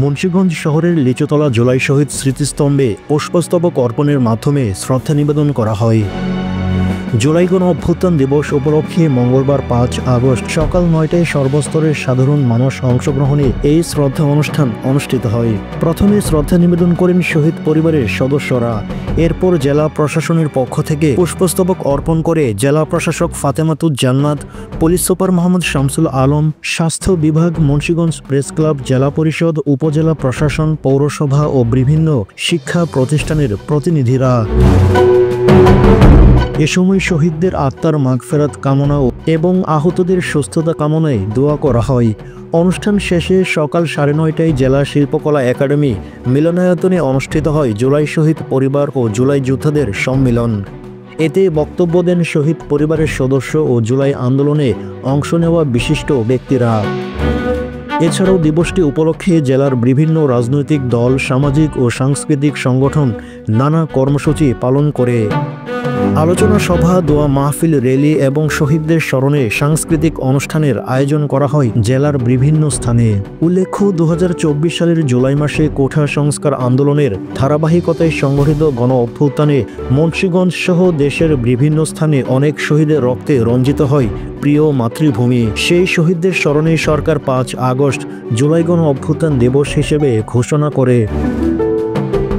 মুন্সিগঞ্জ শহরের লিচুতলা জুলাই শহীদ স্মৃতিস্তম্ভে পুষ্পস্তবক অর্পণের মাধ্যমে শ্রদ্ধা নিবেদন করা হয়। জুলাই গণ অভ্যুত্থান দিবস উপলক্ষে মঙ্গলবার ৫ আগস্ট সকাল ৯টায় সর্বস্তরের সাধারণ মানুষ অংশগ্রহণে এই শ্রদ্ধা অনুষ্ঠান অনুষ্ঠিত হয়। প্রথমে শ্রদ্ধা নিবেদন করেন শহীদ পরিবারের সদস্যরা। এরপর জেলা প্রশাসনের পক্ষ থেকে পুষ্পস্তবক অর্পণ করে জেলা প্রশাসক ফাতেমাতুজ জান্নাত, পুলিশ সুপার মোহাম্মদ শামসুল আলম, স্বাস্থ্য বিভাগ, মুন্সিগঞ্জ প্রেস ক্লাব, জেলা পরিষদ, উপজেলা প্রশাসন, পৌরসভা ও বিভিন্ন শিক্ষা প্রতিষ্ঠানের প্রতিনিধিরা। এ সময় শহীদদের আত্মার মাগফেরাত কামনা এবং আহতদের সুস্থতা কামনায় দোয়া করা হয়। অনুষ্ঠান শেষে সকাল ৯:৩০টায় জেলা শিল্পকলা একাডেমি মিলনায়তনে অনুষ্ঠিত হয় জুলাই শহীদ পরিবার ও জুলাই যোদ্ধাদের সম্মেলন। এতে বক্তব্য দেন শহীদ পরিবারের সদস্য ও জুলাই আন্দোলনে অংশ নেওয়া বিশিষ্ট ব্যক্তিরা। এছাড়াও দিবসটি উপলক্ষে জেলার বিভিন্ন রাজনৈতিক দল, সামাজিক ও সাংস্কৃতিক সংগঠন নানা কর্মসূচি পালন করে। আলোচনা সভা, দোয়া মাহফিল, র্যালি এবং শহীদদের স্মরণে সাংস্কৃতিক অনুষ্ঠানের আয়োজন করা হয় জেলার বিভিন্ন স্থানে। উল্লেখ্য, ২০২৪ সালের জুলাই মাসে কোঠা সংস্কার আন্দোলনের ধারাবাহিকতায় সংগঠিত গণ অভ্যুত্থানে মুন্সিগঞ্জ সহ দেশের বিভিন্ন স্থানে অনেক শহীদের রক্তে রঞ্জিত হয় প্রিয় মাতৃভূমি। সেই শহীদদের স্মরণে সরকার ৫ আগস্ট জুলাই গণ অভ্যুত্থান দিবস হিসেবে ঘোষণা করে।